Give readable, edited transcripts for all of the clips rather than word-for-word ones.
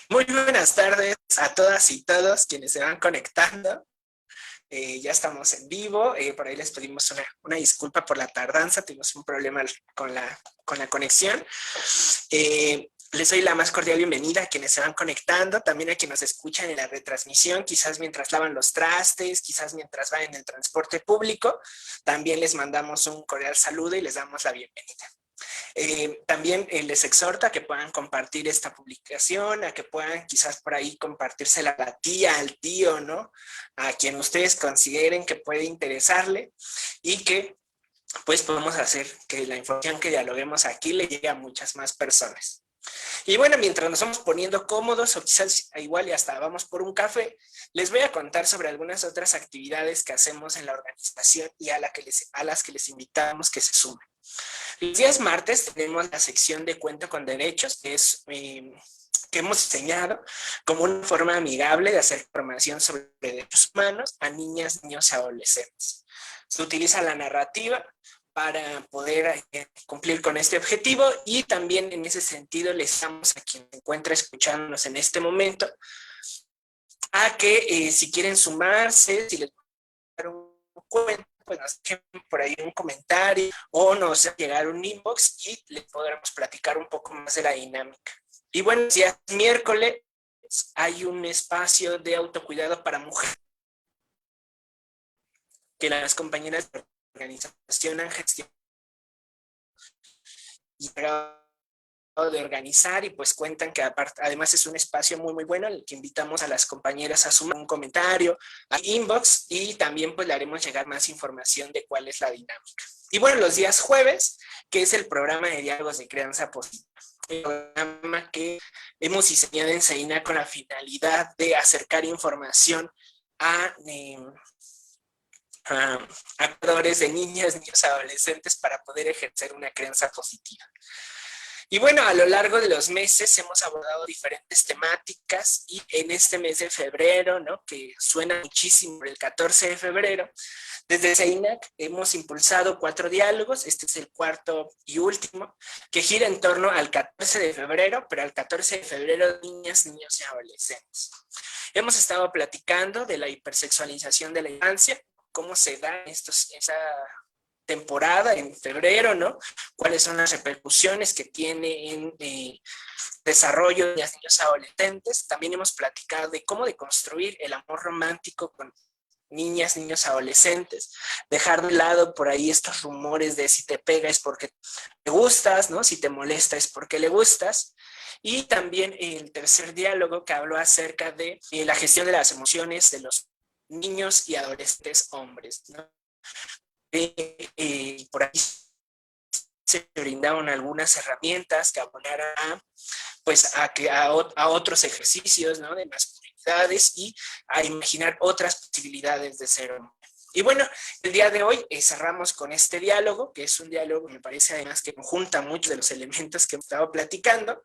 Muy buenas tardes a todas y todos quienes se van conectando. Ya estamos en vivo. Por ahí les pedimos una disculpa por la tardanza. Tuvimos un problema con la conexión. Les doy la más cordial bienvenida a quienes se van conectando, también a quienes nos escuchan en la retransmisión, quizás mientras lavan los trastes, quizás mientras van en el transporte público. También les mandamos un cordial saludo y les damos la bienvenida. También les exhorto a que puedan compartir esta publicación, a que puedan quizás por ahí compartírsela a la tía, al tío, ¿no? A quien ustedes consideren que puede interesarle y que pues podemos hacer que la información que dialoguemos aquí le llegue a muchas más personas. Y bueno, mientras nos vamos poniendo cómodos o quizás igual y hasta vamos por un café, les voy a contar sobre algunas otras actividades que hacemos en la organización y a las que les invitamos que se sumen. Los días martes tenemos la sección de Cuento con Derechos, que hemos diseñado como una forma amigable de hacer formación sobre derechos humanos a niñas, niños y adolescentes. Se utiliza la narrativa para poder cumplir con este objetivo y también en ese sentido les damos a quien se encuentra escuchándonos en este momento a que si quieren sumarse, si les dar un cuento, pues nos dejen por ahí un comentario o nos llegar un inbox y les podremos platicar un poco más de la dinámica. Y bueno, si es miércoles, hay un espacio de autocuidado para mujeres que las compañeras de organización han gestionado y de organizar y pues cuentan que además es un espacio muy bueno en el que invitamos a las compañeras a sumar un comentario, a inbox y también pues le haremos llegar más información de cuál es la dinámica. Y bueno, los días jueves, que es el programa de diálogos de crianza positiva, el programa que hemos diseñado en Seina con la finalidad de acercar información a cuidadores de niñas, niños, adolescentes para poder ejercer una crianza positiva. Y bueno, a lo largo de los meses hemos abordado diferentes temáticas y en este mes de febrero, ¿no? Que suena muchísimo, el 14 de febrero, desde CEINAC hemos impulsado 4 diálogos, este es el cuarto y último, que gira en torno al 14 de febrero, pero al 14 de febrero niñas, niños y adolescentes. Hemos estado platicando de la hipersexualización de la infancia, cómo se da esa temporada en febrero, ¿no? Cuáles son las repercusiones que tiene en desarrollo de las niños adolescentes. También hemos platicado de cómo deconstruir el amor romántico con niñas, niños, adolescentes, dejar de lado por ahí estos rumores de si te pega es porque te gustas, ¿no? Si te molesta es porque le gustas. Y también el tercer diálogo que habló acerca de la gestión de las emociones de los niños y adolescentes hombres, ¿no? Por ahí se brindaron algunas herramientas que abonaran pues, a otros ejercicios, ¿no? De masculinidades y a imaginar otras posibilidades de ser hombre. Y bueno, el día de hoy cerramos con este diálogo, que es un diálogo, me parece además que conjunta muchos de los elementos que hemos estado platicando,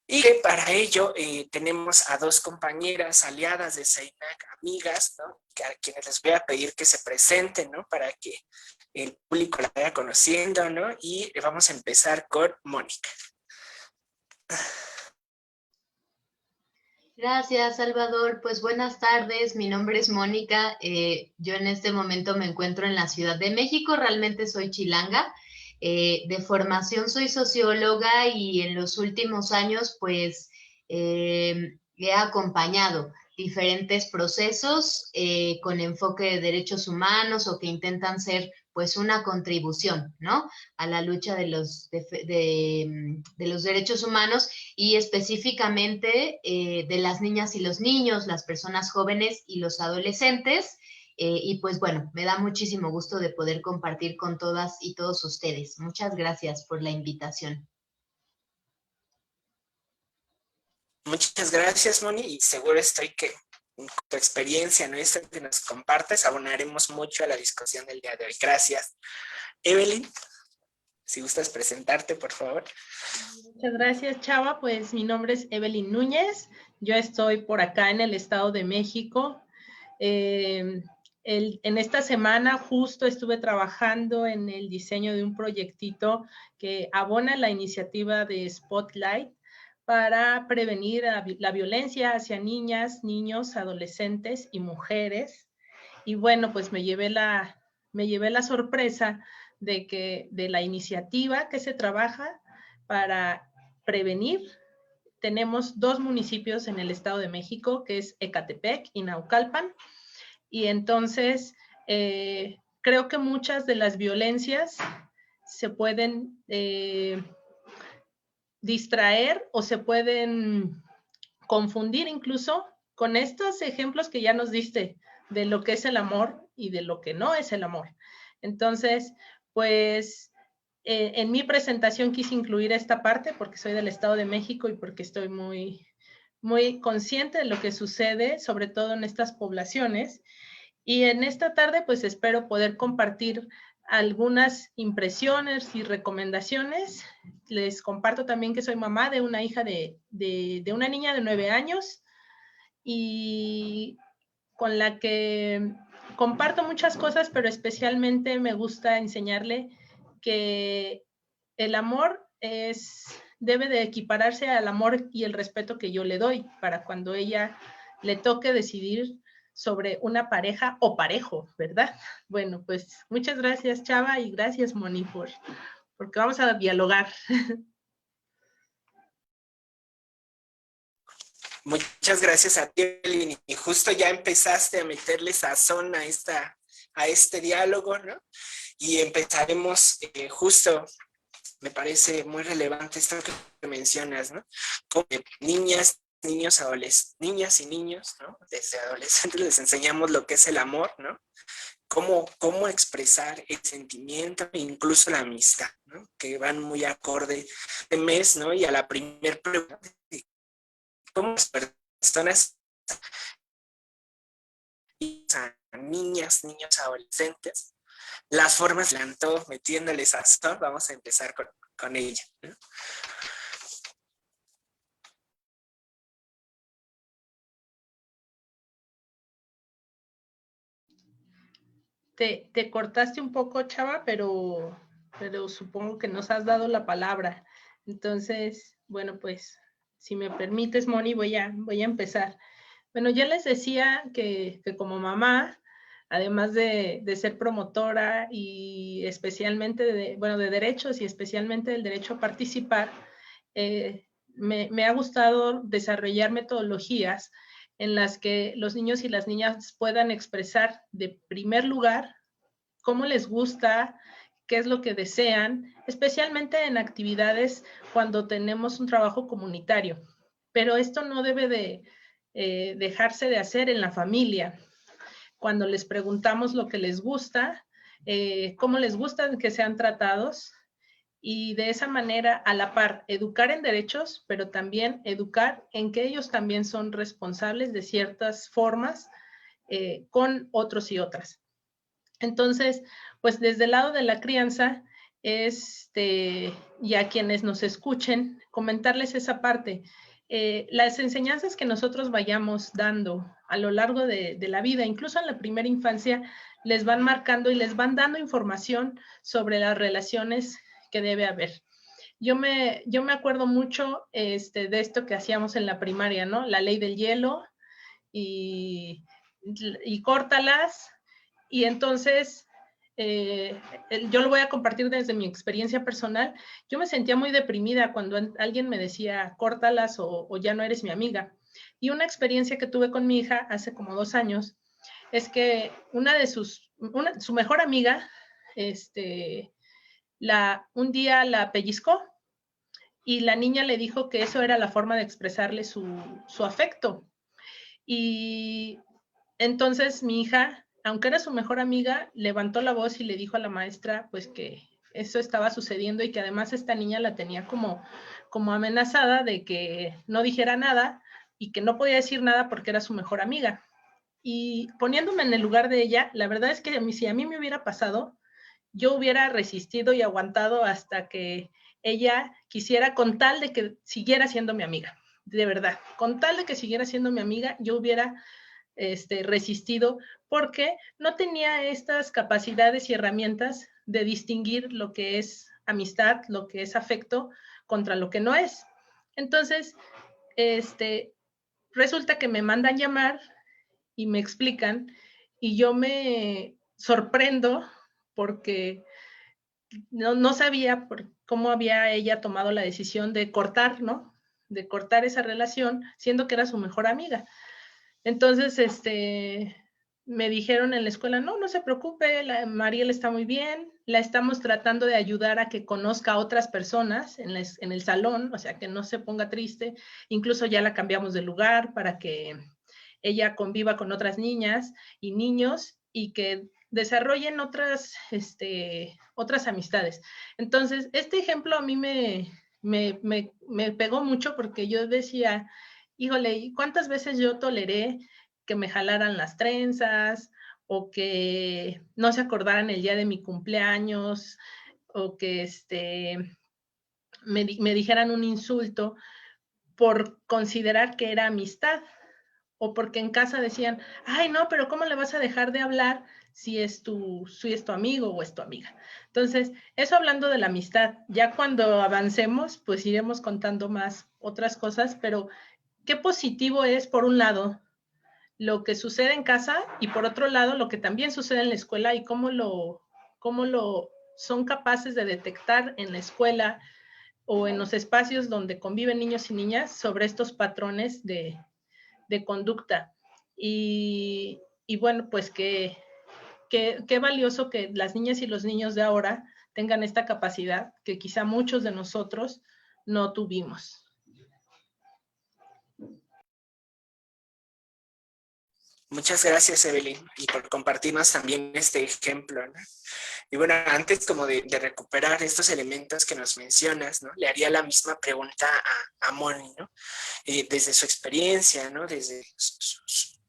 y que para ello tenemos a 2 compañeras aliadas de CEINAC, amigas, ¿no? A quienes les voy a pedir que se presenten, ¿no? Para que el público la vaya conociendo, ¿no? Y vamos a empezar con Mónica. Gracias, Salvador. Pues buenas tardes, mi nombre es Mónica. Yo en este momento me encuentro en la Ciudad de México, realmente soy chilanga. De formación soy socióloga y en los últimos años pues he acompañado diferentes procesos con enfoque de derechos humanos o que intentan ser pues una contribución, ¿no? A la lucha de los derechos humanos y específicamente de las niñas y los niños, las personas jóvenes y los adolescentes. Y pues bueno, me da muchísimo gusto de poder compartir con todas y todos ustedes. Muchas gracias por la invitación. Muchas gracias, Moni, y seguro estoy que con tu experiencia, ¿no? Esto que nos compartes, abonaremos mucho a la discusión del día de hoy. Gracias. Evelyn, si gustas presentarte, por favor. Muchas gracias, Chava. Pues mi nombre es Evelyn Núñez. Yo estoy por acá en el Estado de México. En esta semana justo estuve trabajando en el diseño de un proyectito que abona la iniciativa de Spotlight para prevenir la violencia hacia niñas, niños, adolescentes y mujeres. Y bueno, pues me llevé la sorpresa de la iniciativa que se trabaja para prevenir. Tenemos 2 municipios en el Estado de México, que es Ecatepec y Naucalpan, y entonces creo que muchas de las violencias se pueden distraer o se pueden confundir incluso con estos ejemplos que ya nos diste de lo que es el amor y de lo que no es el amor. Entonces, pues en mi presentación quise incluir esta parte porque soy del Estado de México y porque estoy muy, muy consciente de lo que sucede, sobre todo en estas poblaciones. Y en esta tarde, pues espero poder compartir algunas impresiones y recomendaciones. Les comparto también que soy mamá de una hija de una niña de 9 años y con la que comparto muchas cosas, pero especialmente me gusta enseñarle que el amor debe de equipararse al amor y el respeto que yo le doy para cuando ella le toque decidir sobre una pareja o parejo, ¿verdad? Bueno, pues muchas gracias, Chava, y gracias, Moni, porque vamos a dialogar. Muchas gracias a ti, Evelyn, y justo ya empezaste a meterle sazón a este diálogo, ¿no? Y empezaremos justo, me parece muy relevante esto que mencionas, ¿no? Como niñas, niños, niñas y niños, ¿no? Desde adolescentes les enseñamos lo que es el amor, ¿no? Cómo expresar el sentimiento, incluso la amistad, ¿no? Que van muy acorde de mes, ¿no? Y a la primer pregunta, ¿cómo las personas, niñas, niños, adolescentes, las formas de adelantó metiéndoles sazón? Vamos a empezar con ella, ¿no? Te cortaste un poco, Chava, pero supongo que nos has dado la palabra. Entonces, bueno, pues, si me permites, Moni, voy a empezar. Bueno, ya les decía que como mamá, además de ser promotora y especialmente de derechos y especialmente del derecho a participar, me ha gustado desarrollar metodologías en las que los niños y las niñas puedan expresar de primer lugar cómo les gusta, qué es lo que desean, especialmente en actividades cuando tenemos un trabajo comunitario. Pero esto no debe de dejarse de hacer en la familia. Cuando les preguntamos lo que les gusta, cómo les gusta que sean tratados, y de esa manera, a la par, educar en derechos, pero también educar en que ellos también son responsables de ciertas formas con otros y otras. Entonces, pues desde el lado de la crianza, y a quienes nos escuchen, comentarles esa parte. Las enseñanzas que nosotros vayamos dando a lo largo de la vida, incluso en la primera infancia, les van marcando y les van dando información sobre las relaciones que debe haber. Yo me acuerdo mucho de esto que hacíamos en la primaria, ¿no? La ley del hielo y córtalas. Y entonces, yo lo voy a compartir desde mi experiencia personal. Yo me sentía muy deprimida cuando alguien me decía, córtalas o ya no eres mi amiga. Y una experiencia que tuve con mi hija hace como 2 años es que su mejor amiga, un día la pellizcó y la niña le dijo que eso era la forma de expresarle su afecto. Y entonces mi hija, aunque era su mejor amiga, levantó la voz y le dijo a la maestra pues que eso estaba sucediendo y que además esta niña la tenía como amenazada de que no dijera nada y que no podía decir nada porque era su mejor amiga. Y poniéndome en el lugar de ella, la verdad es que si a mí me hubiera pasado, yo hubiera resistido y aguantado hasta que ella quisiera, con tal de que siguiera siendo mi amiga, de verdad, con tal de que siguiera siendo mi amiga, yo hubiera resistido porque no tenía estas capacidades y herramientas de distinguir lo que es amistad, lo que es afecto, contra lo que no es. Entonces, resulta que me mandan llamar y me explican, y yo me sorprendo porque no sabía cómo había ella tomado la decisión de cortar, ¿no? De cortar esa relación, siendo que era su mejor amiga. Entonces, me dijeron en la escuela, no se preocupe, Mariel está muy bien, la estamos tratando de ayudar a que conozca a otras personas en el salón, o sea, que no se ponga triste, incluso ya la cambiamos de lugar para que ella conviva con otras niñas y niños y que desarrollen otras amistades. Entonces, este ejemplo a mí me pegó mucho porque yo decía, híjole, ¿cuántas veces yo toleré que me jalaran las trenzas o que no se acordaran el día de mi cumpleaños o que me dijeran un insulto por considerar que era amistad? O porque en casa decían, ay, no, pero ¿cómo le vas a dejar de hablar si es tu amigo o es tu amiga? Entonces, eso hablando de la amistad, ya cuando avancemos, pues iremos contando más otras cosas, pero qué positivo es, por un lado, lo que sucede en casa y por otro lado, lo que también sucede en la escuela y cómo lo son capaces de detectar en la escuela o en los espacios donde conviven niños y niñas sobre estos patrones de conducta. Y bueno, pues qué valioso que las niñas y los niños de ahora tengan esta capacidad que quizá muchos de nosotros no tuvimos. Muchas gracias, Evelyn, y por compartirnos también este ejemplo, ¿no? Y bueno, antes como de recuperar estos elementos que nos mencionas, ¿no? Le haría la misma pregunta a Moni, ¿no? Desde su experiencia, ¿no? Desde sus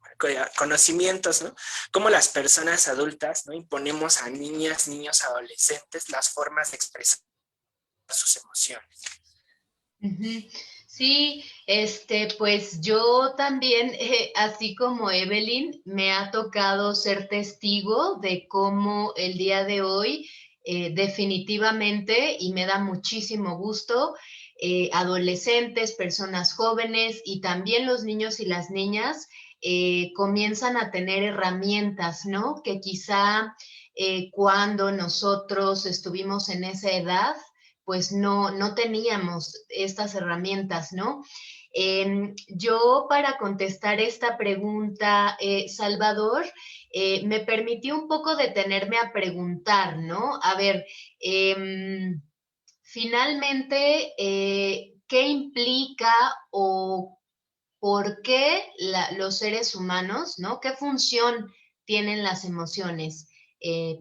conocimientos, ¿no? Cómo las personas adultas, ¿no? Imponemos a niñas, niños, adolescentes las formas de expresar sus emociones. Sí, pues yo también, así como Evelyn, me ha tocado ser testigo de cómo el día de hoy, definitivamente, y me da muchísimo gusto, adolescentes, personas jóvenes y también los niños y las niñas comienzan a tener herramientas, ¿no? Que quizá cuando nosotros estuvimos en esa edad, pues no teníamos estas herramientas, ¿no? Yo para contestar esta pregunta, Salvador, me permitió un poco detenerme a preguntar, ¿no? A ver, finalmente, ¿qué implica o por qué los seres humanos, ¿no? ¿Qué función tienen las emociones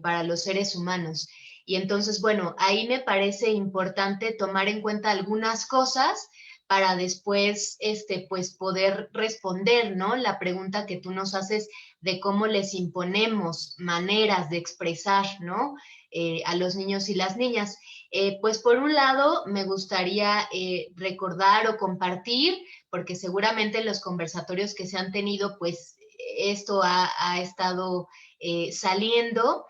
para los seres humanos? Y entonces, bueno, ahí me parece importante tomar en cuenta algunas cosas para después, pues, poder responder, ¿no? La pregunta que tú nos haces de cómo les imponemos maneras de expresar, ¿no? A los niños y las niñas. Pues, por un lado, me gustaría recordar o compartir, porque seguramente en los conversatorios que se han tenido, pues, esto ha estado saliendo.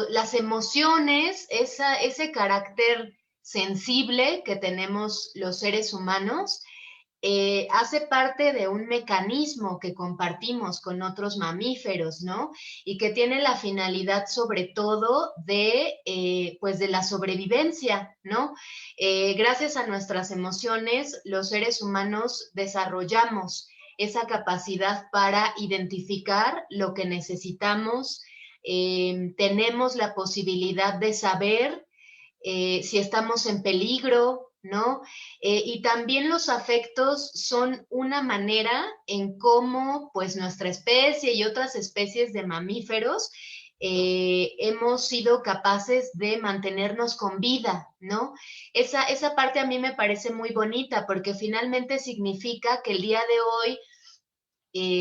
Las emociones, ese carácter sensible que tenemos los seres humanos, hace parte de un mecanismo que compartimos con otros mamíferos, ¿no? Y que tiene la finalidad sobre todo pues de la sobrevivencia, ¿no? Gracias a nuestras emociones, los seres humanos desarrollamos esa capacidad para identificar lo que necesitamos, tenemos la posibilidad de saber si estamos en peligro, ¿no? Y también los afectos son una manera en cómo, pues, nuestra especie y otras especies de mamíferos hemos sido capaces de mantenernos con vida, ¿no? Esa parte a mí me parece muy bonita porque finalmente significa que el día de hoy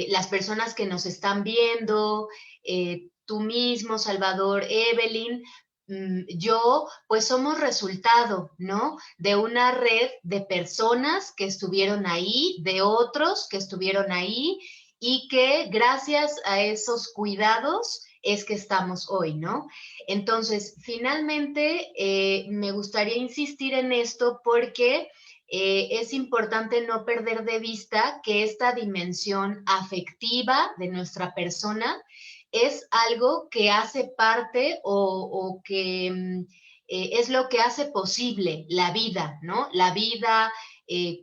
las personas que nos están viendo, tú mismo, Salvador, Evelyn, yo, pues somos resultado, ¿no? De una red de personas que estuvieron ahí, de otros que estuvieron ahí y que gracias a esos cuidados es que estamos hoy, ¿no? Entonces, finalmente, me gustaría insistir en esto porque es importante no perder de vista que esta dimensión afectiva de nuestra persona es algo que hace parte o que es lo que hace posible la vida, ¿no? La vida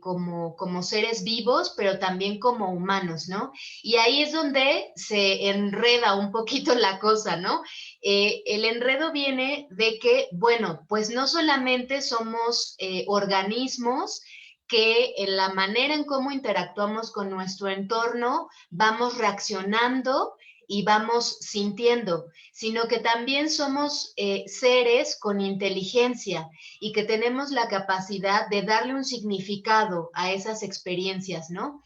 como seres vivos, pero también como humanos, ¿no? Y ahí es donde se enreda un poquito la cosa, ¿no? El enredo viene de que, bueno, pues no solamente somos organismos que en la manera en cómo interactuamos con nuestro entorno vamos reaccionando y vamos sintiendo, sino que también somos seres con inteligencia y que tenemos la capacidad de darle un significado a esas experiencias, ¿no?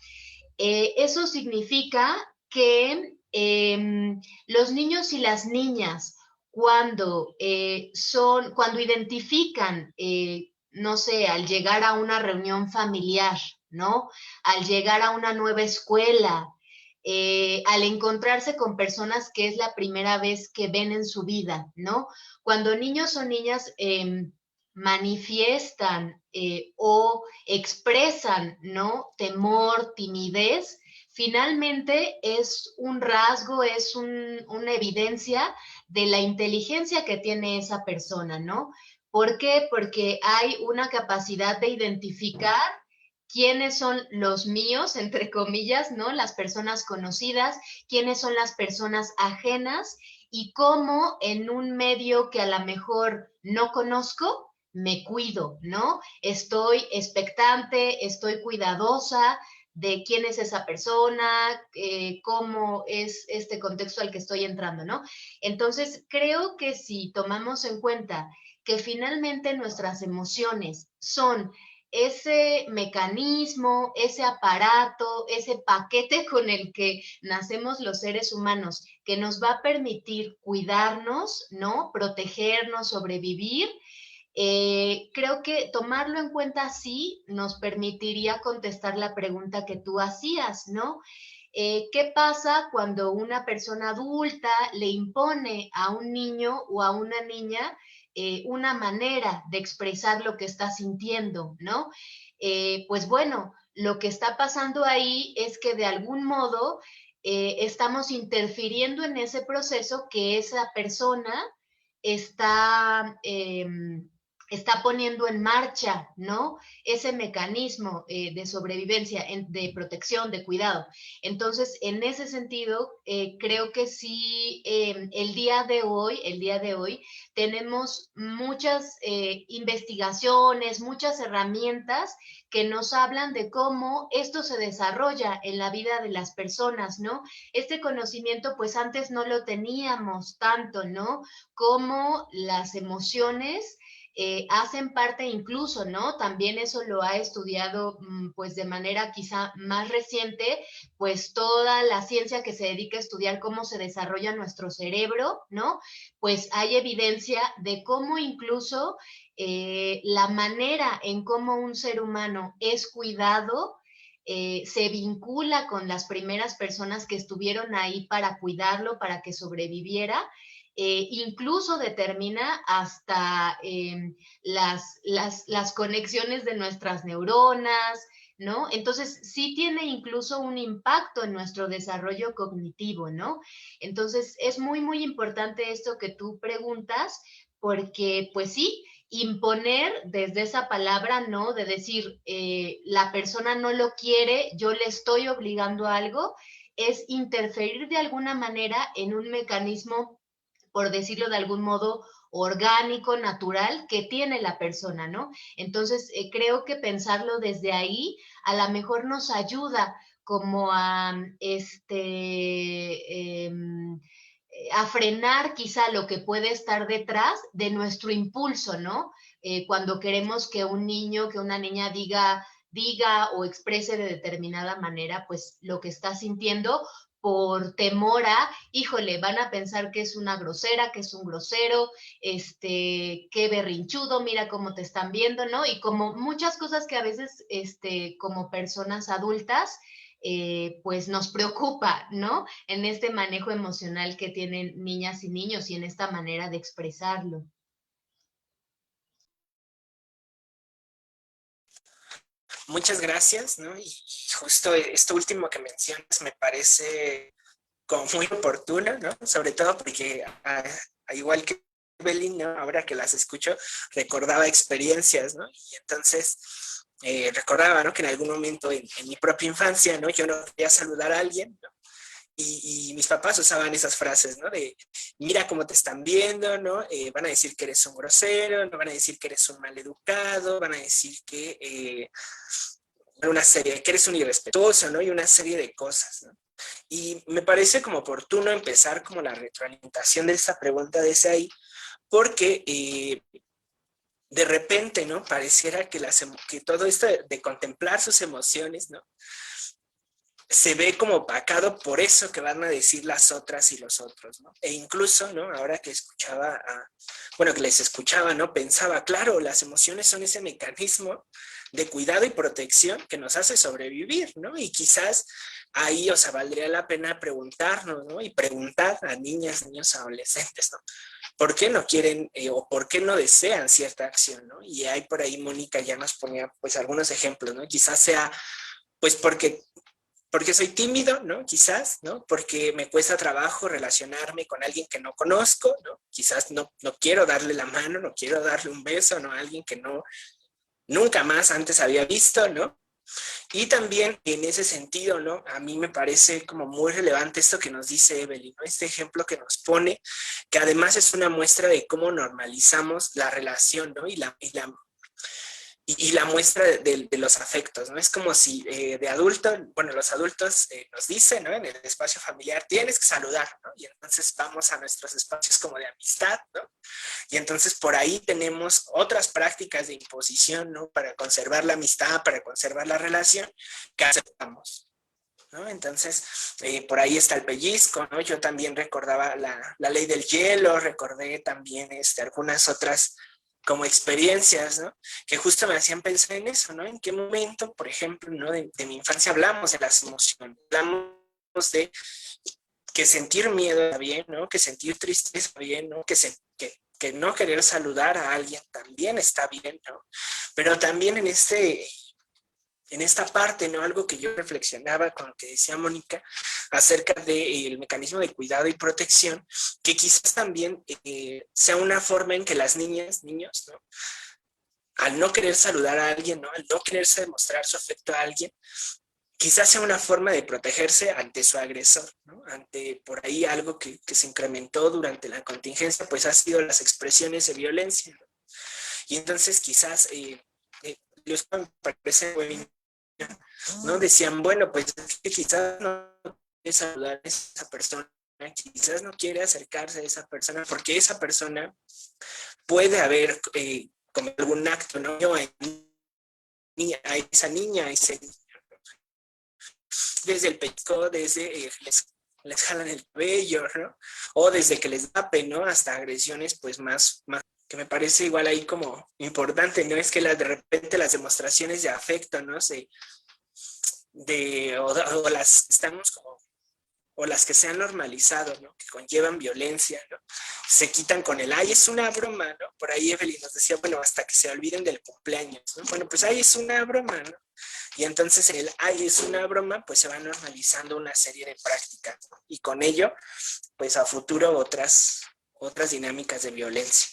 Eso significa que los niños y las niñas, cuando identifican, no sé, al llegar a una reunión familiar, ¿no? Al llegar a una nueva escuela, al encontrarse con personas que es la primera vez que ven en su vida, ¿no? Cuando niños o niñas manifiestan o expresan, ¿no? Temor, timidez, finalmente es un rasgo, es una evidencia de la inteligencia que tiene esa persona, ¿no? ¿Por qué? Porque hay una capacidad de identificar quiénes son los míos, entre comillas, ¿no? Las personas conocidas, quiénes son las personas ajenas y cómo en un medio que a lo mejor no conozco, me cuido, ¿no? Estoy expectante, estoy cuidadosa de quién es esa persona, cómo es este contexto al que estoy entrando, ¿no? Entonces, creo que si tomamos en cuenta que finalmente nuestras emociones son ese mecanismo, ese aparato, ese paquete con el que nacemos los seres humanos, que nos va a permitir cuidarnos, ¿no? Protegernos, sobrevivir. Creo que tomarlo en cuenta así nos permitiría contestar la pregunta que tú hacías, ¿no? ¿Qué pasa cuando una persona adulta le impone a un niño o a una niña una manera de expresar lo que está sintiendo, ¿no? Pues bueno, lo que está pasando ahí es que de algún modo estamos interfiriendo en ese proceso que esa persona está, está poniendo en marcha, ¿no? Ese mecanismo de sobrevivencia, de protección, de cuidado. Entonces, en ese sentido, creo que sí, el día de hoy, tenemos muchas investigaciones, muchas herramientas que nos hablan de cómo esto se desarrolla en la vida de las personas, ¿no? Este conocimiento, pues antes no lo teníamos tanto, ¿no? Cómo las emociones hacen parte incluso, ¿no? También eso lo ha estudiado pues de manera quizá más reciente, pues toda la ciencia que se dedica a estudiar cómo se desarrolla nuestro cerebro, ¿no? Pues hay evidencia de cómo incluso la manera en cómo un ser humano es cuidado se vincula con las primeras personas que estuvieron ahí para cuidarlo, para que sobreviviera. Incluso determina hasta las conexiones de nuestras neuronas, ¿no? Entonces, sí tiene incluso un impacto en nuestro desarrollo cognitivo, ¿no? Entonces, es muy, muy importante esto que tú preguntas, porque, pues sí, imponer desde esa palabra, ¿no? De decir, la persona no lo quiere, yo le estoy obligando a algo, es interferir de alguna manera en un mecanismo, por decirlo de algún modo, orgánico, natural, que tiene la persona, ¿no? Entonces, creo que pensarlo desde ahí a lo mejor nos ayuda como a frenar quizá lo que puede estar detrás de nuestro impulso, ¿no? Cuando queremos que un niño, que una niña diga o exprese de determinada manera, pues lo que está sintiendo por temor a, híjole, van a pensar que es una grosera, que es un grosero, qué berrinchudo, mira cómo te están viendo, ¿no? Y como muchas cosas que a veces, como personas adultas, pues nos preocupa, ¿no? En este manejo emocional que tienen niñas y niños y en esta manera de expresarlo. Muchas gracias, ¿no? Y justo esto último que mencionas me parece como muy oportuno, ¿no? Sobre todo porque, igual que Evelyn, ¿no? Ahora que las escucho, recordaba experiencias, ¿no? Y entonces recordaba, ¿no? Que en algún momento en mi propia infancia, ¿no? Yo no quería saludar a alguien, ¿no? Y mis papás usaban esas frases, ¿no? De, mira cómo te están viendo, ¿no? Van a decir que eres un grosero, no van a decir que eres un maleducado, van a decir que una serie, que eres un irrespetuoso, ¿no? Y una serie de cosas, ¿no? Y me parece como oportuno empezar como la retroalimentación de esta pregunta desde ahí, porque de repente, ¿no? Pareciera que todo esto de contemplar sus emociones, ¿no? Se ve como opacado por eso que van a decir las otras y los otros, ¿no? E incluso, ¿no? Ahora que bueno, que les escuchaba, ¿no? Pensaba, claro, las emociones son ese mecanismo de cuidado y protección que nos hace sobrevivir, ¿no? Y quizás ahí, o sea, valdría la pena preguntarnos, ¿no? Y preguntar a niñas, niños, adolescentes, ¿no? ¿Por qué no quieren o por qué no desean cierta acción, ¿no? Y ahí por ahí Mónica ya nos ponía, pues, algunos ejemplos, ¿no? Quizás sea, pues, porque soy tímido, ¿no? Quizás, ¿no? Porque me cuesta trabajo relacionarme con alguien que no conozco, ¿no? Quizás no quiero darle la mano, no quiero darle un beso, ¿no? A alguien que nunca más antes había visto, ¿no? Y también en ese sentido, ¿no? A mí me parece como muy relevante esto que nos dice Evelyn, ¿no? Este ejemplo que nos pone, que además es una muestra de cómo normalizamos la relación, ¿no? Y la muestra de los afectos, ¿no? Es como si de adulto, bueno, los adultos nos dicen, ¿no? En el espacio familiar tienes que saludar, ¿no? Y entonces vamos a nuestros espacios como de amistad, ¿no? Y entonces por ahí tenemos otras prácticas de imposición, ¿no? Para conservar la amistad, para conservar la relación, que aceptamos, ¿no? Entonces, por ahí está el pellizco, ¿no? Yo también recordaba la ley del hielo, recordé también algunas otras como experiencias, ¿no? Que justo me hacían pensar en eso, ¿no? En qué momento, por ejemplo, ¿no? De mi infancia hablamos de las emociones, hablamos de que sentir miedo está bien, ¿no? Que sentir tristeza está bien, ¿no? Que no querer saludar a alguien también está bien, ¿no? Pero también en esta parte, ¿no? Algo que yo reflexionaba con lo que decía Mónica acerca del mecanismo de cuidado y protección, que quizás también sea una forma en que las niñas, niños, ¿no? Al no querer saludar a alguien, ¿no? Al no quererse demostrar su afecto a alguien, quizás sea una forma de protegerse ante su agresor, ¿no? Ante por ahí algo que se incrementó durante la contingencia, pues ha sido las expresiones de violencia, ¿no? Y entonces quizás, los me parece muy, ¿no? Decían, bueno, pues es que quizás no quiere saludar a esa persona, quizás no quiere acercarse a esa persona, porque esa persona puede haber cometido algún acto, ¿no? A esa niña, a ese desde el pellizco, desde les jalan el cabello, ¿no? O desde que les tapen, ¿no? Hasta agresiones, pues más, que me parece igual ahí como importante, ¿no? Es que de repente las demostraciones de afecto, ¿no? O las estamos como, o las que se han normalizado, ¿no? Que conllevan violencia, ¿no? Se quitan con el, ay, es una broma, ¿no? Por ahí Evelyn nos decía, bueno, hasta que se olviden del cumpleaños, ¿no? Bueno, pues ay, es una broma, ¿no? Y entonces el, ay, es una broma, pues se va normalizando una serie de prácticas, ¿no? Y con ello, pues a futuro otras dinámicas de violencia.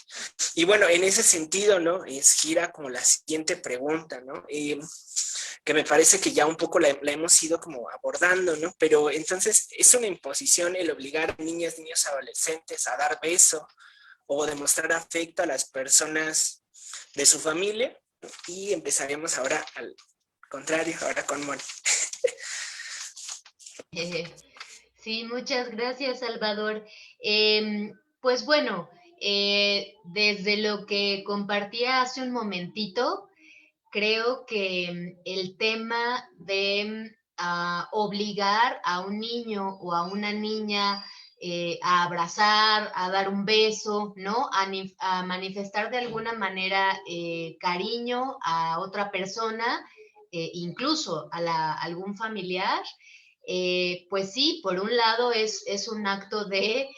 Y bueno, en ese sentido, ¿no? Gira como la siguiente pregunta, ¿no? Que me parece que ya un poco la hemos ido como abordando, ¿no? Pero entonces, ¿es una imposición el obligar a niñas, niños, adolescentes a dar beso o demostrar afecto a las personas de su familia? Y empezaremos ahora al contrario, ahora con Moni. Sí, muchas gracias, Salvador. Pues bueno, desde lo que compartía hace un momentito, creo que el tema de obligar a un niño o a una niña a abrazar, a dar un beso, ¿no? A manifestar de alguna manera cariño a otra persona, incluso a algún familiar, pues sí, por un lado es un acto de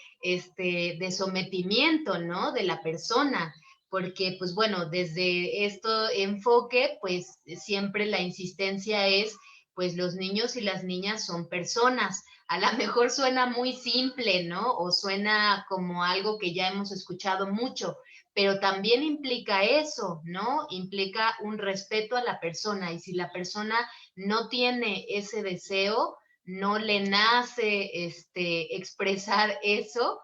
sometimiento, ¿no? De la persona, porque, pues bueno, desde este enfoque, pues siempre la insistencia es, pues los niños y las niñas son personas. A lo mejor suena muy simple, ¿no? O suena como algo que ya hemos escuchado mucho, pero también implica eso, ¿no? Implica un respeto a la persona, y si la persona no tiene ese deseo, no le nace expresar eso,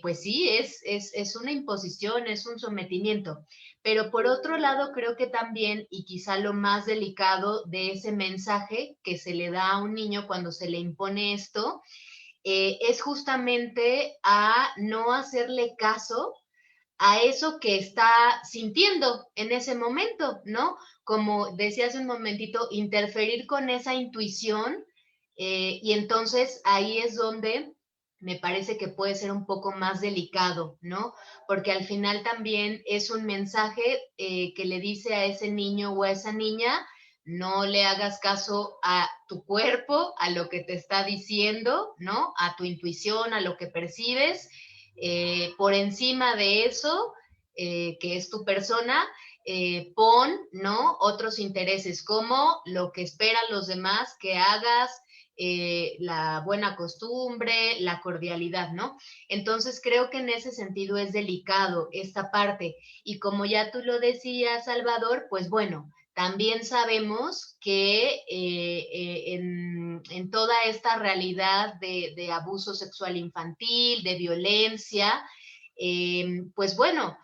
pues sí, es una imposición, es un sometimiento. Pero por otro lado, creo que también, y quizá lo más delicado de ese mensaje que se le da a un niño cuando se le impone esto, es justamente a no hacerle caso a eso que está sintiendo en ese momento, ¿no? Como decía hace un momentito, interferir con esa intuición, y entonces ahí es donde me parece que puede ser un poco más delicado, ¿no? Porque al final también es un mensaje que le dice a ese niño o a esa niña: no le hagas caso a tu cuerpo, a lo que te está diciendo, ¿no? A tu intuición, a lo que percibes. Por encima de eso, que es tu persona, pon, ¿no? Otros intereses, como lo que esperan los demás que hagas, la buena costumbre, la cordialidad, ¿no? Entonces creo que en ese sentido es delicado esta parte. Y como ya tú lo decías, Salvador, pues bueno, también sabemos que en toda esta realidad de abuso sexual infantil, de violencia, pues bueno,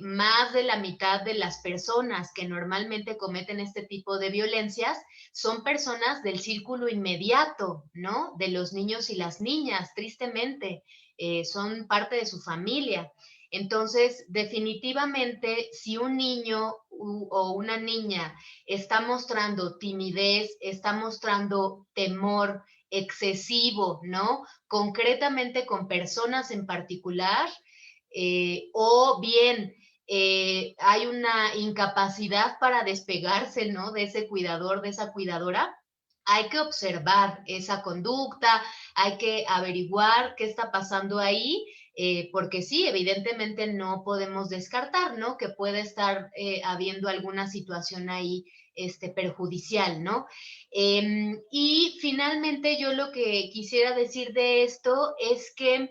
más de la mitad de las personas que normalmente cometen este tipo de violencias son personas del círculo inmediato, ¿no? De los niños y las niñas, tristemente, son parte de su familia. Entonces, definitivamente, si un niño o una niña está mostrando timidez, está mostrando temor excesivo, ¿no? Concretamente con personas en particular, o bien hay una incapacidad para despegarse, ¿no? De ese cuidador, de esa cuidadora. Hay que observar esa conducta, hay que averiguar qué está pasando ahí, porque sí, evidentemente no podemos descartar, ¿no? Que puede estar habiendo alguna situación ahí perjudicial, ¿no? Y finalmente yo lo que quisiera decir de esto es que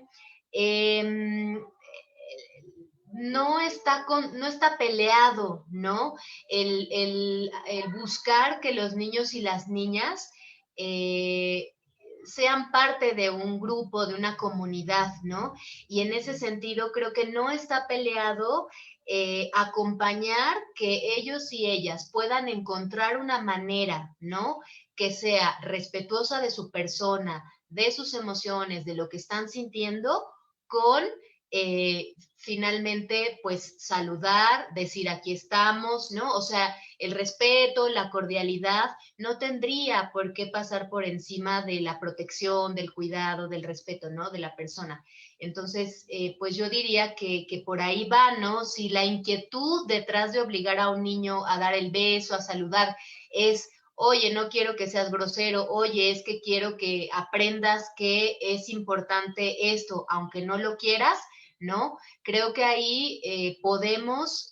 no está peleado, ¿no? El buscar que los niños y las niñas sean parte de un grupo, de una comunidad, ¿no? Y en ese sentido creo que no está peleado acompañar que ellos y ellas puedan encontrar una manera, ¿no? Que sea respetuosa de su persona, de sus emociones, de lo que están sintiendo, con finalmente, pues saludar, decir aquí estamos, ¿no? O sea, el respeto, la cordialidad no tendría por qué pasar por encima de la protección, del cuidado, del respeto, ¿no? De la persona. Entonces, pues yo diría que por ahí va, ¿no? Si la inquietud detrás de obligar a un niño a dar el beso, a saludar, es: oye, no quiero que seas grosero, oye, es que quiero que aprendas que es importante esto, aunque no lo quieras, ¿no? Creo que ahí podemos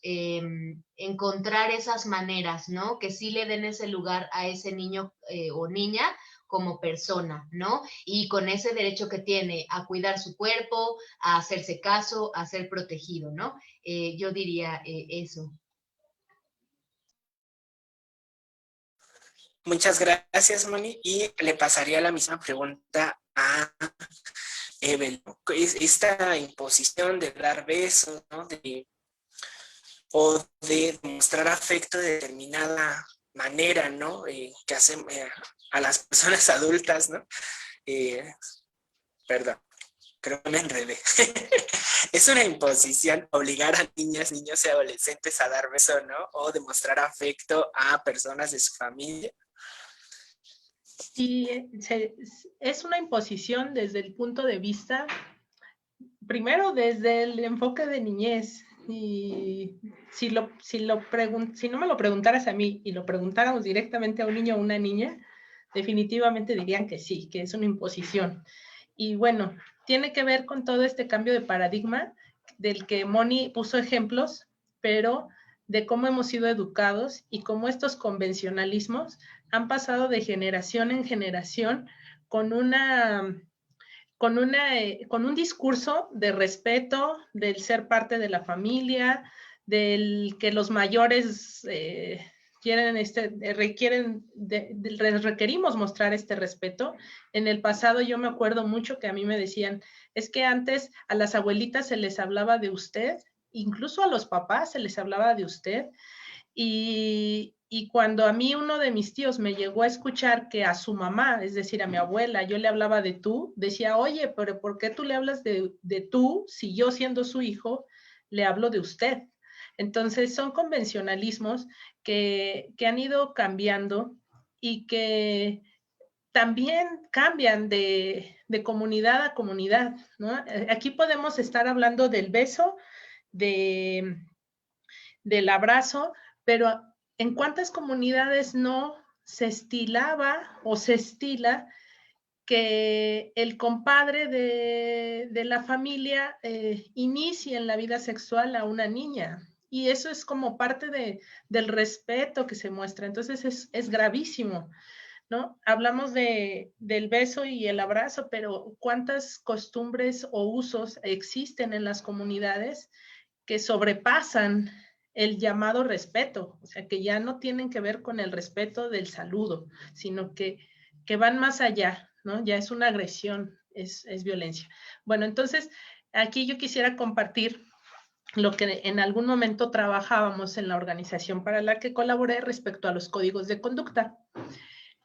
encontrar esas maneras, ¿no? Que sí le den ese lugar a ese niño o niña como persona, ¿no? Y con ese derecho que tiene a cuidar su cuerpo, a hacerse caso, a ser protegido, ¿no? Yo diría eso. Muchas gracias, Moni. Y le pasaría la misma pregunta a Evel. Esta imposición de dar besos, ¿no? O de mostrar afecto de determinada manera, ¿no? Que hacen a las personas adultas, ¿no? Perdón, creo que me enredé. Es una imposición obligar a niñas, niños y adolescentes a dar besos, ¿no? O demostrar afecto a personas de su familia. Y es una imposición desde el punto de vista, primero desde el enfoque de niñez, y si no me lo preguntaras a mí y lo preguntáramos directamente a un niño o una niña, definitivamente dirían que sí, que es una imposición. Y bueno, tiene que ver con todo este cambio de paradigma del que Moni puso ejemplos, pero de cómo hemos sido educados y cómo estos convencionalismos han pasado de generación en generación con con un discurso de respeto, del ser parte de la familia, del que los mayores requerimos mostrar este respeto. En el pasado yo me acuerdo mucho que a mí me decían, es que antes a las abuelitas se les hablaba de usted, incluso a los papás se les hablaba de usted, y cuando a mí uno de mis tíos me llegó a escuchar que a su mamá, es decir, a mi abuela, yo le hablaba de tú, decía, oye, pero ¿por qué tú le hablas de tú si yo siendo su hijo le hablo de usted? Entonces son convencionalismos que han ido cambiando y que también cambian de comunidad a comunidad, ¿no? Aquí podemos estar hablando del beso, de, del abrazo, pero ¿en cuántas comunidades no se estilaba o se estila que el compadre de la familia inicie en la vida sexual a una niña? Y eso es como parte del respeto que se muestra. Entonces es gravísimo, ¿no? Hablamos del beso y el abrazo, pero ¿cuántas costumbres o usos existen en las comunidades que sobrepasan el llamado respeto? O sea, que ya no tienen que ver con el respeto del saludo, sino que van más allá, ¿no? Ya es una agresión, es violencia. Bueno, entonces, aquí yo quisiera compartir lo que en algún momento trabajábamos en la organización para la que colaboré respecto a los códigos de conducta.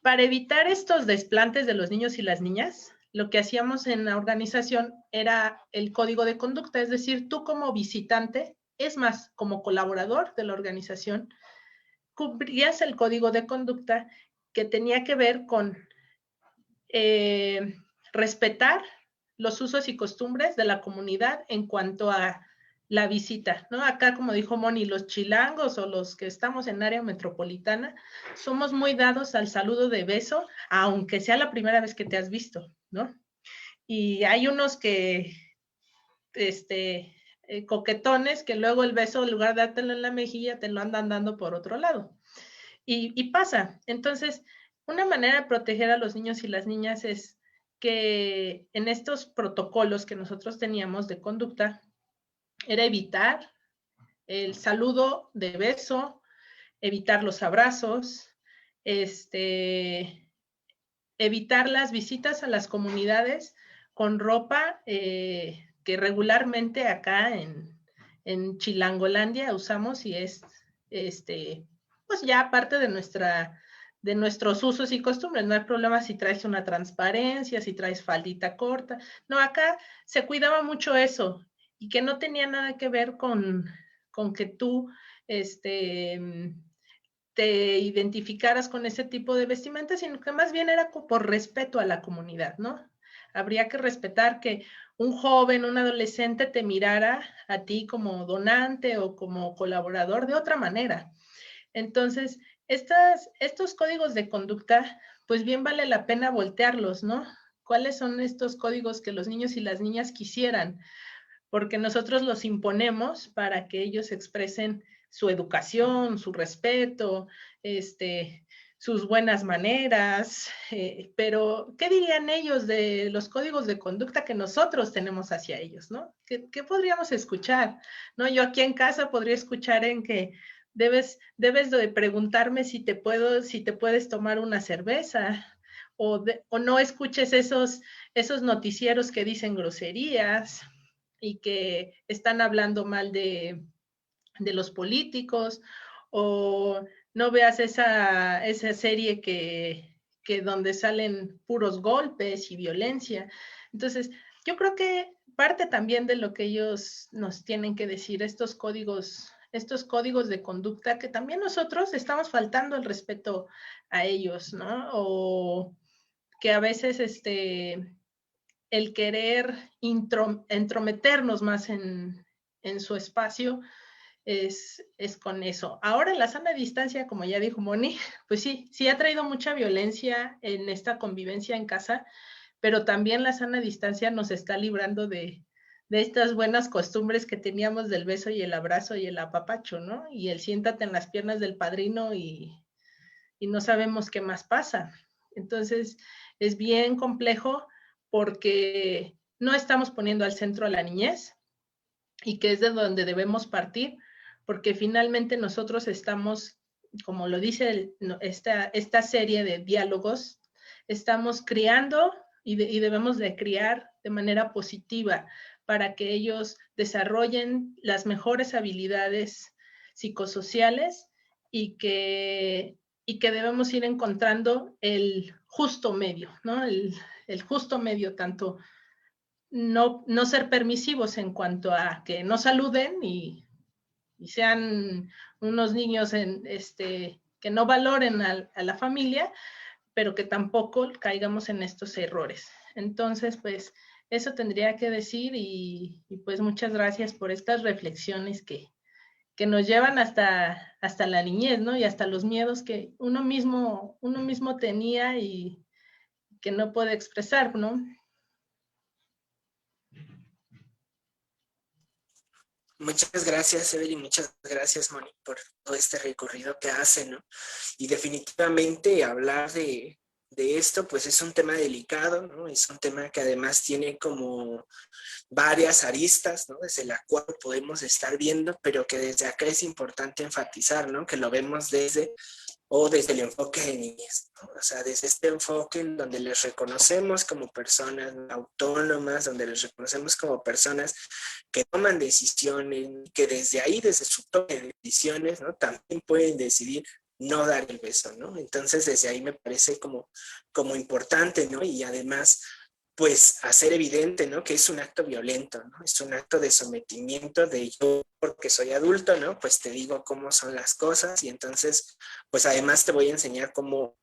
Para evitar estos desplantes de los niños y las niñas, lo que hacíamos en la organización era el código de conducta, es decir, tú como visitante, es más, como colaborador de la organización, cubrías el código de conducta que tenía que ver con respetar los usos y costumbres de la comunidad en cuanto a la visita, ¿no? Acá, como dijo Moni, los chilangos o los que estamos en área metropolitana, somos muy dados al saludo de beso, aunque sea la primera vez que te has visto, ¿no? Y hay unos que, coquetones, que luego el beso, en lugar de dártelo en la mejilla, te lo andan dando por otro lado. Y pasa. Entonces, una manera de proteger a los niños y las niñas es que en estos protocolos que nosotros teníamos de conducta, era evitar el saludo de beso, evitar los abrazos, evitar las visitas a las comunidades con ropa que regularmente acá en Chilangolandia usamos y es, pues ya parte de nuestros usos y costumbres. No hay problema si traes una transparencia, si traes faldita corta. No, acá se cuidaba mucho eso y que no tenía nada que ver con que tú, te identificaras con ese tipo de vestimenta, sino que más bien era por respeto a la comunidad, ¿no? Habría que respetar que un joven, un adolescente te mirara a ti como donante o como colaborador de otra manera. Entonces, estos códigos de conducta, pues bien vale la pena voltearlos, ¿no? ¿Cuáles son estos códigos que los niños y las niñas quisieran? Porque nosotros los imponemos para que ellos expresen su educación, su respeto, sus buenas maneras, pero ¿qué dirían ellos de los códigos de conducta que nosotros tenemos hacia ellos, ¿no? ¿Qué podríamos escuchar? ¿No? Yo aquí en casa podría escuchar en que debes de preguntarme si te puedes tomar una cerveza, o no escuches esos noticieros que dicen groserías y que están hablando mal de los políticos, o no veas esa serie que donde salen puros golpes y violencia. Entonces, yo creo que parte también de lo que ellos nos tienen que decir, estos códigos de conducta, que también nosotros estamos faltando el respeto a ellos, ¿no? O que a veces el querer entrometernos más en su espacio, es con eso. Ahora la sana distancia, como ya dijo Moni, pues sí ha traído mucha violencia en esta convivencia en casa, pero también la sana distancia nos está librando de estas buenas costumbres que teníamos del beso y el abrazo y el apapacho, ¿no? Y el siéntate en las piernas del padrino y no sabemos qué más pasa. Entonces, es bien complejo porque no estamos poniendo al centro a la niñez y que es de donde debemos partir, porque finalmente nosotros estamos, como lo dice esta serie de diálogos, estamos criando y debemos de criar de manera positiva para que ellos desarrollen las mejores habilidades psicosociales y que debemos ir encontrando el justo medio, ¿no? El justo medio, tanto no ser permisivos en cuanto a que no saluden y sean unos niños que no valoren a la familia, pero que tampoco caigamos en estos errores. Entonces, pues eso tendría que decir y pues muchas gracias por estas reflexiones que nos llevan hasta la niñez, ¿no? Y hasta los miedos que uno mismo tenía y que no puede expresar, ¿no? Muchas gracias, Evelyn, muchas gracias, Moni, por todo este recorrido que hace, ¿no? Y definitivamente hablar de esto, pues es un tema delicado, ¿no? Es un tema que además tiene como varias aristas, ¿no? Desde la cual podemos estar viendo, pero que desde acá es importante enfatizar, ¿no? Que lo vemos desde el enfoque de niñez, ¿no? O sea, desde este enfoque en donde les reconocemos como personas autónomas, donde les reconocemos como personas que toman decisiones, que desde ahí, desde su toma de decisiones, ¿no? También pueden decidir no dar el beso, ¿no? Entonces, desde ahí me parece como importante, ¿no? Y además, pues, hacer evidente, ¿no? Que es un acto violento, ¿no? Es un acto de sometimiento de yo, porque soy adulto, ¿no? Pues te digo cómo son las cosas y entonces, pues además te voy a enseñar cómo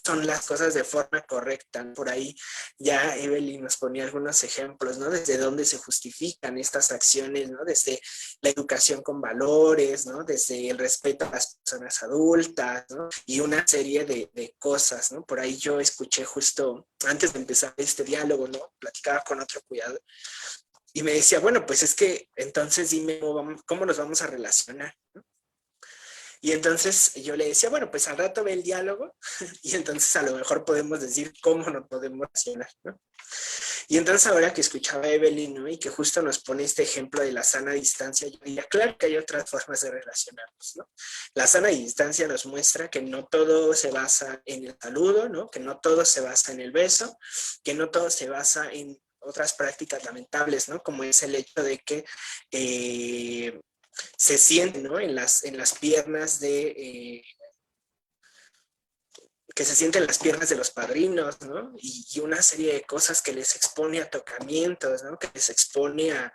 son las cosas de forma correcta. Por ahí ya Evelyn nos ponía algunos ejemplos, ¿no? Desde dónde se justifican estas acciones, ¿no? Desde la educación con valores, ¿no? Desde el respeto a las personas adultas, ¿no? Y una serie de cosas, ¿no? Por ahí yo escuché justo antes de empezar este diálogo, ¿no? Platicaba con otro cuidador y me decía, bueno, pues es que entonces dime cómo nos vamos a relacionar, ¿no? Y entonces yo le decía, bueno, pues al rato ve el diálogo y entonces a lo mejor podemos decir cómo nos podemos relacionar, ¿no? Y entonces ahora que escuchaba a Evelyn, ¿no? Y que justo nos pone este ejemplo de la sana distancia, yo diría, claro que hay otras formas de relacionarnos, ¿no? La sana distancia nos muestra que no todo se basa en el saludo, ¿no? Que no todo se basa en el beso, que no todo se basa en otras prácticas lamentables, ¿no? Como es el hecho de que se siente, ¿no? En las piernas que se sienten las piernas de los padrinos, ¿no? Y una serie de cosas que les expone a tocamientos, ¿no? Que les expone a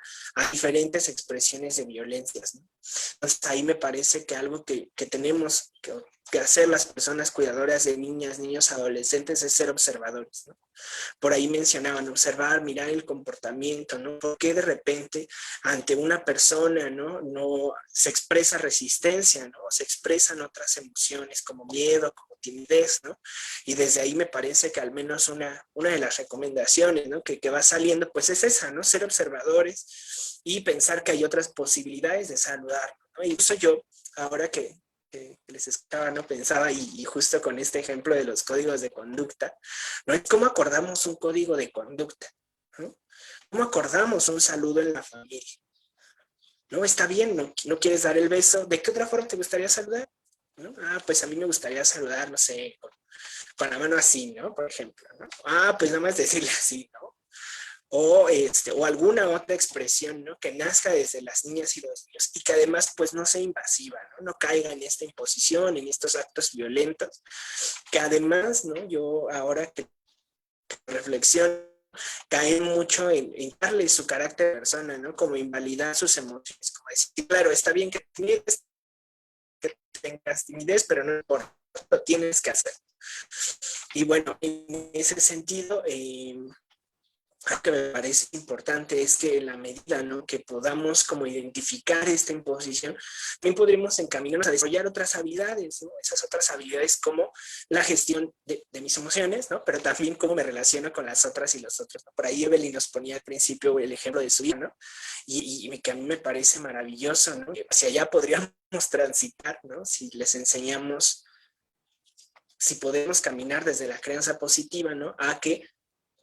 diferentes expresiones de violencias, ¿no? Entonces ahí me parece que algo que tenemos que hacer las personas cuidadoras de niñas, niños, adolescentes es ser observadores, ¿no? Por ahí mencionaban observar, mirar el comportamiento, ¿no? ¿Por qué de repente ante una persona, ¿no? No se expresa resistencia, ¿no? Se expresan otras emociones como miedo, como timidez, ¿no? Y desde ahí me parece que al menos una de las recomendaciones, ¿no? Que va saliendo, pues es esa, ¿no? Ser observadores y pensar que hay otras posibilidades de saludar, ¿no? Incluso yo, ahora que les escuchaba, ¿no? Pensaba, y justo con este ejemplo de los códigos de conducta, ¿no? ¿Cómo acordamos un código de conducta? ¿No? ¿Cómo acordamos un saludo en la familia? No, está bien, no quieres dar el beso, ¿de qué otra forma te gustaría saludar? ¿No? Ah, pues a mí me gustaría saludar, no sé, con la mano así, ¿no? Por ejemplo, ¿no? Ah, pues nada más decirle así, ¿no? O alguna otra expresión, ¿no? Que nazca desde las niñas y los niños y que además pues no sea invasiva, ¿no? No caiga en esta imposición, en estos actos violentos, que además, ¿no? Yo ahora que reflexiono, cae mucho en darle su carácter de persona, ¿no? Como invalidar sus emociones, como decir, claro, está bien que tengas timidez, pero no importa, lo tienes que hacer. Y bueno, en ese sentido, Algo que me parece importante es que en la medida, ¿no?, que podamos como identificar esta imposición, también podremos encaminarnos a desarrollar otras habilidades, ¿no? Esas otras habilidades como la gestión de mis emociones, ¿no? Pero también cómo me relaciono con las otras y los otros, ¿no? Por ahí Evelyn nos ponía al principio el ejemplo de su vida, ¿no? Y que a mí me parece maravilloso, ¿no? Hacia allá podríamos transitar, ¿no? Si les enseñamos, si podemos caminar desde la crianza positiva, ¿no?, a que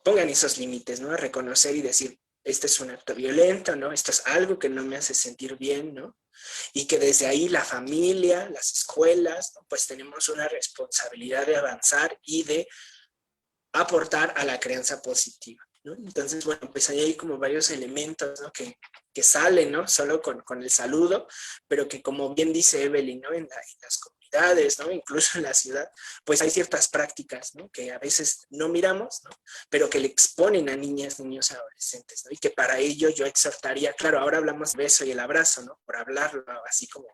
pongan esos límites, ¿no? A reconocer y decir, este es un acto violento, ¿no? Esto es algo que no me hace sentir bien, ¿no? Y que desde ahí la familia, las escuelas, ¿no?, pues tenemos una responsabilidad de avanzar y de aportar a la crianza positiva, ¿no? Entonces, bueno, pues ahí hay como varios elementos, ¿no?, que salen, ¿no?, solo con el saludo, pero que, como bien dice Evelyn, ¿no?, en las comunidades, ¿no?, incluso en la ciudad, pues hay ciertas prácticas, ¿no?, que a veces no miramos, ¿no?, pero que le exponen a niñas, niños, adolescentes, ¿no? Y que para ello yo exhortaría, claro, ahora hablamos del beso y el abrazo, ¿no?, por hablarlo así como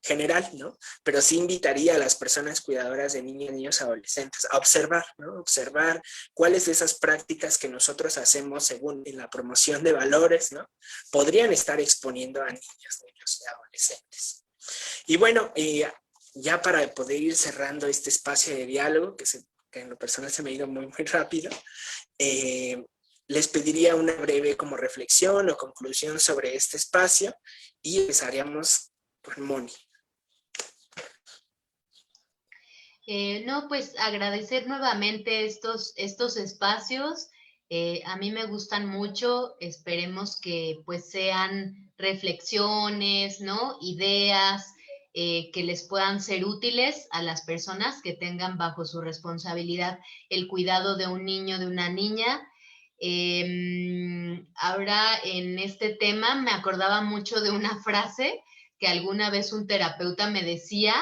general, ¿no? Pero sí invitaría a las personas cuidadoras de niñas, niños, adolescentes a observar, ¿no? Observar cuáles de esas prácticas que nosotros hacemos según en la promoción de valores, ¿no?, podrían estar exponiendo a niñas, niños y adolescentes. Y bueno, ya para poder ir cerrando este espacio de diálogo, que en lo personal se me ha ido muy, muy rápido, les pediría una breve como reflexión o conclusión sobre este espacio y empezaríamos con Moni. No, pues agradecer nuevamente estos espacios. A mí me gustan mucho, esperemos que pues sean reflexiones, ¿no?, ideas que les puedan ser útiles a las personas que tengan bajo su responsabilidad el cuidado de un niño, de una niña. Ahora en este tema me acordaba mucho de una frase que alguna vez un terapeuta me decía,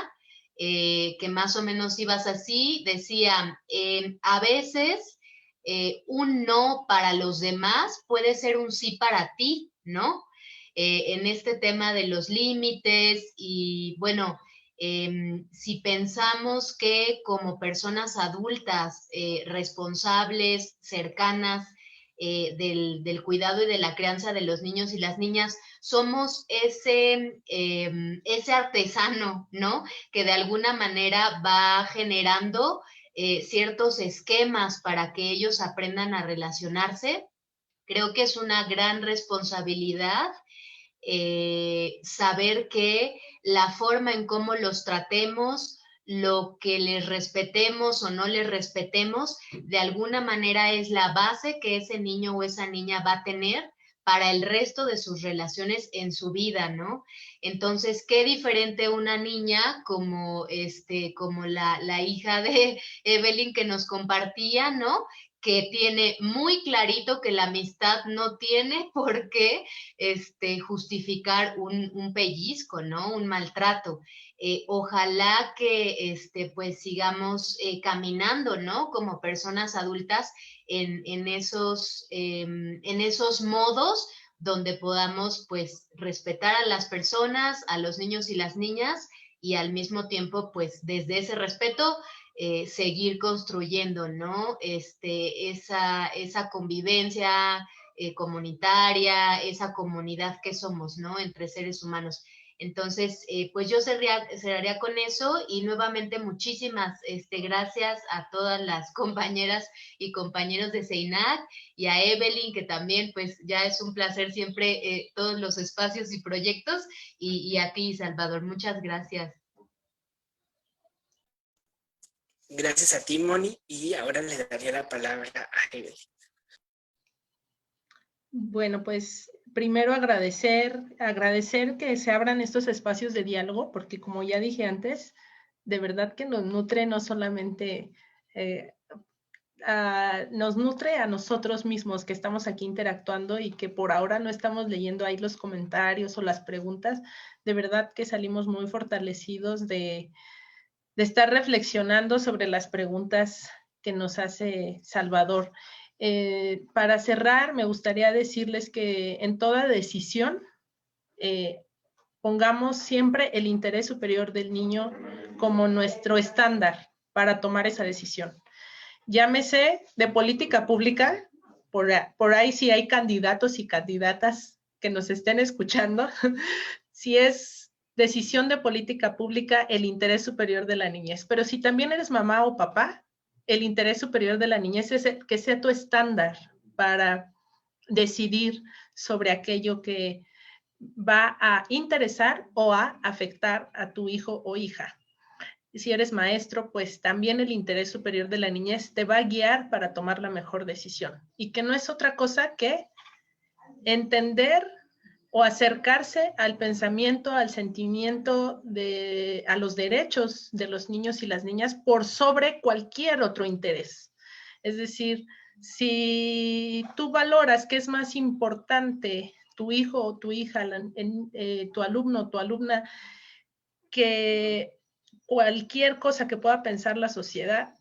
que más o menos ibas así, decía, a veces un no para los demás puede ser un sí para ti, ¿no? En este tema de los límites y bueno, si pensamos que como personas adultas, responsables, cercanas, del cuidado y de la crianza de los niños y las niñas, somos ese artesano, ¿no?, que de alguna manera va generando ciertos esquemas para que ellos aprendan a relacionarse. Creo que es una gran responsabilidad saber que la forma en cómo los tratemos, lo que les respetemos o no les respetemos, de alguna manera es la base que ese niño o esa niña va a tener para el resto de sus relaciones en su vida, ¿no? Entonces, qué diferente una niña como, como la hija de Evelyn que nos compartía, ¿no?, que tiene muy clarito que la amistad no tiene por qué justificar un pellizco, ¿no?, un maltrato. Ojalá que pues sigamos caminando, ¿no?, como personas adultas en esos modos donde podamos pues respetar a las personas, a los niños y las niñas y al mismo tiempo pues desde ese respeto seguir construyendo, ¿no?, esa convivencia comunitaria, esa comunidad que somos, ¿no?, entre seres humanos. Entonces, pues yo cerraría con eso y nuevamente muchísimas gracias a todas las compañeras y compañeros de CEINAC y a Evelyn, que también pues ya es un placer siempre todos los espacios y proyectos y a ti, Salvador, muchas gracias. Gracias a ti, Moni, y ahora le daría la palabra a Evelyn. Bueno, pues primero agradecer que se abran estos espacios de diálogo, porque como ya dije antes, de verdad que nos nutre no solamente, nos nutre a nosotros mismos que estamos aquí interactuando y que por ahora no estamos leyendo ahí los comentarios o las preguntas, de verdad que salimos muy fortalecidos de estar reflexionando sobre las preguntas que nos hace Salvador. Para cerrar, me gustaría decirles que en toda decisión pongamos siempre el interés superior del niño como nuestro estándar para tomar esa decisión. Llámese de política pública, por ahí si hay candidatos y candidatas que nos estén escuchando, si es decisión de política pública el interés superior de la niñez. Pero si también eres mamá o papá, el interés superior de la niñez es que sea tu estándar para decidir sobre aquello que va a interesar o a afectar a tu hijo o hija. Si eres maestro, pues también el interés superior de la niñez te va a guiar para tomar la mejor decisión. Y que no es otra cosa que entender o acercarse al pensamiento, al sentimiento, a los derechos de los niños y las niñas por sobre cualquier otro interés. Es decir, si tú valoras que es más importante tu hijo o tu hija, tu alumno o tu alumna, que cualquier cosa que pueda pensar la sociedad,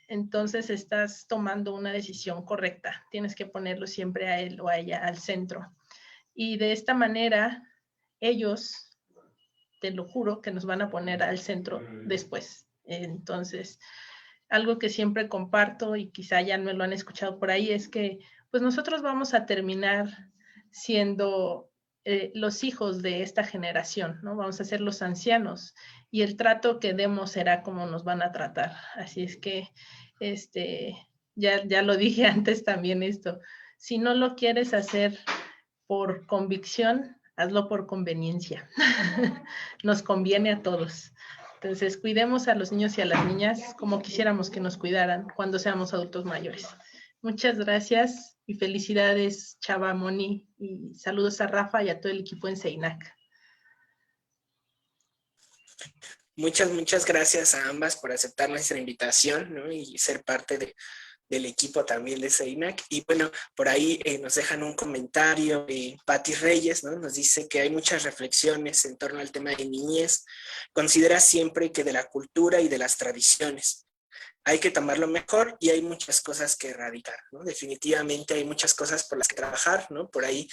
entonces estás tomando una decisión correcta. Tienes que ponerlo siempre a él o a ella al centro. Y de esta manera, ellos, te lo juro, que nos van a poner al centro después. Entonces, algo que siempre comparto y quizá ya no lo han escuchado por ahí es que pues nosotros vamos a terminar siendo los hijos de esta generación, ¿no? Vamos a ser los ancianos y el trato que demos será como nos van a tratar. Así es que, ya lo dije antes también esto, si no lo quieres hacer por convicción, hazlo por conveniencia. Nos conviene a todos. Entonces, cuidemos a los niños y a las niñas como quisiéramos que nos cuidaran cuando seamos adultos mayores. Muchas gracias y felicidades, Chava, Moni, y saludos a Rafa y a todo el equipo en CEINAC. Muchas gracias a ambas por aceptar nuestra invitación, ¿no? Y ser parte del equipo también de CEINAC. Y bueno, por ahí nos dejan un comentario, Patti Reyes, ¿no? Nos dice que hay muchas reflexiones en torno al tema de niñez. Considera siempre que de la cultura y de las tradiciones hay que tomarlo mejor y hay muchas cosas que erradicar, ¿no? Definitivamente hay muchas cosas por las que trabajar, ¿no? Por ahí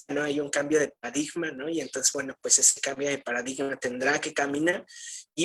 no hay un cambio de paradigma, ¿no? Y entonces, bueno, pues ese cambio de paradigma tendrá que caminar,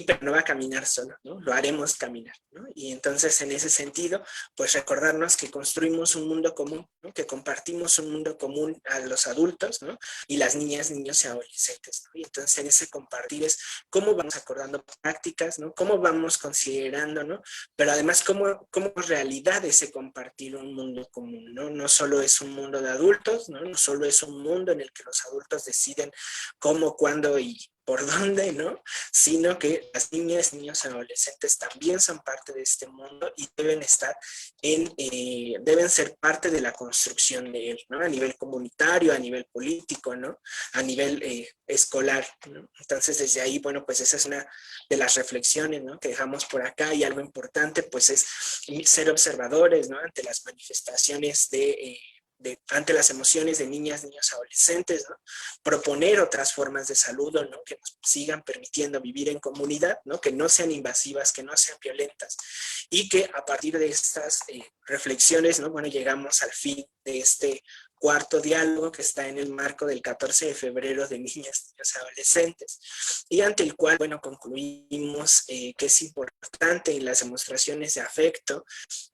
pero no va a caminar solo, ¿no? Lo haremos caminar, ¿no? Y entonces, en ese sentido, pues recordarnos que construimos un mundo común, ¿no? Que compartimos un mundo común a los adultos, ¿no? Y las niñas, niños y adolescentes, ¿no? Y entonces, en ese compartir es cómo vamos acordando prácticas, ¿no? Cómo vamos considerando, ¿no? Pero además, cómo realidad ese compartir un mundo común, ¿no? No solo es un mundo de adultos, ¿no? No solo es un mundo en el que los adultos deciden cómo, cuándo y por dónde, ¿no? Sino que las niñas, niños y adolescentes también son parte de este mundo y deben estar deben ser parte de la construcción de él, ¿no? A nivel comunitario, a nivel político, ¿no? A nivel escolar, ¿no? Entonces, desde ahí, bueno, pues esa es una de las reflexiones, ¿no? Que dejamos por acá, y algo importante, pues es ser observadores, ¿no? Ante las manifestaciones ante las emociones de niñas, niños, adolescentes, ¿no? Proponer otras formas de saludo, ¿no? Que nos sigan permitiendo vivir en comunidad, ¿no? Que no sean invasivas, que no sean violentas, y que a partir de estas reflexiones, ¿no? Bueno, llegamos al fin de este cuarto diálogo que está en el marco del 14 de febrero de niñas, niños y adolescentes, y ante el cual, bueno, concluimos que es importante en las demostraciones de afecto,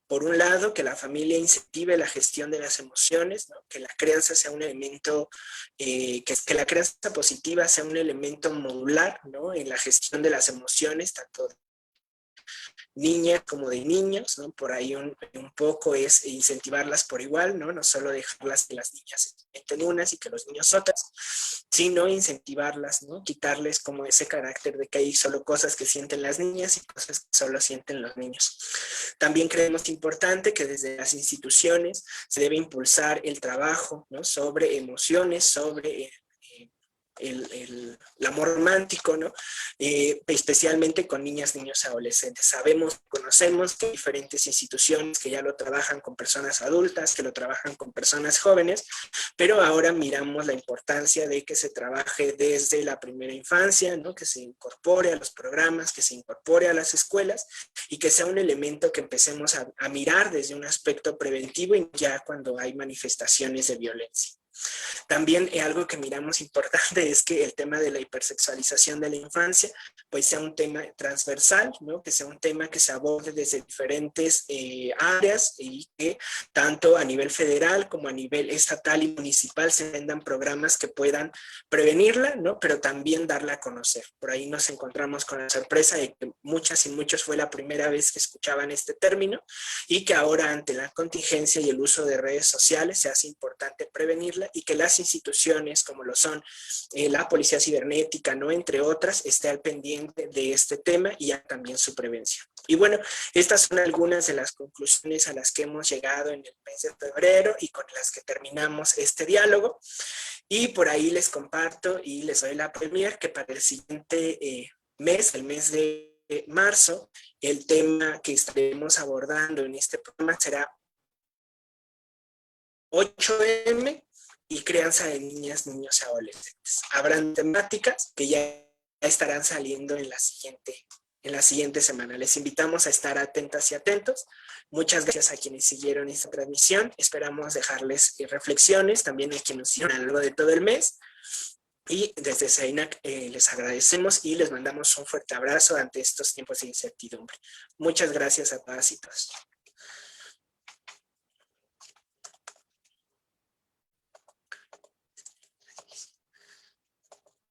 por un lado, que la familia incentive la gestión de las emociones, ¿no? Que la crianza sea un elemento, que la crianza positiva sea un elemento modular, ¿no? En la gestión de las emociones, tanto niñas como de niños, ¿no? Por ahí un poco es incentivarlas por igual, ¿no? No solo dejarlas que las niñas se sienten unas y que los niños otras, sino incentivarlas, ¿no? Quitarles como ese carácter de que hay solo cosas que sienten las niñas y cosas que solo sienten los niños. También creemos importante que desde las instituciones se debe impulsar el trabajo, ¿no? Sobre emociones, sobre el amor romántico, ¿no? Especialmente con niñas, niños y adolescentes. Conocemos que hay diferentes instituciones que ya lo trabajan con personas adultas, que lo trabajan con personas jóvenes, pero ahora miramos la importancia de que se trabaje desde la primera infancia, ¿no? Que se incorpore a los programas, que se incorpore a las escuelas y que sea un elemento que empecemos a mirar desde un aspecto preventivo y ya cuando hay manifestaciones de violencia. También algo que miramos importante es que el tema de la hipersexualización de la infancia pues sea un tema transversal, ¿no? Que sea un tema que se aborde desde diferentes áreas y que tanto a nivel federal como a nivel estatal y municipal se vendan programas que puedan prevenirla, ¿no? Pero también darla a conocer. Por ahí nos encontramos con la sorpresa de que muchas y muchos fue la primera vez que escuchaban este término y que ahora ante la contingencia y el uso de redes sociales se hace importante prevenirla y que las instituciones como lo son la Policía Cibernética, ¿no? Entre otras, esté al pendiente de este tema y ya también su prevención. Y bueno, estas son algunas de las conclusiones a las que hemos llegado en el mes de febrero y con las que terminamos este diálogo. Y por ahí les comparto y les doy la premier que para el siguiente mes, el mes de marzo, el tema que estaremos abordando en este programa será 8M y crianza de niñas, niños y adolescentes. Habrán temáticas que ya estarán saliendo en la siguiente semana. Les invitamos a estar atentas y atentos. Muchas gracias a quienes siguieron esta transmisión. Esperamos dejarles reflexiones, también a quienes nos hicieron a lo largo de todo el mes. Y desde SEINAC les agradecemos y les mandamos un fuerte abrazo ante estos tiempos de incertidumbre. Muchas gracias a todas y todos.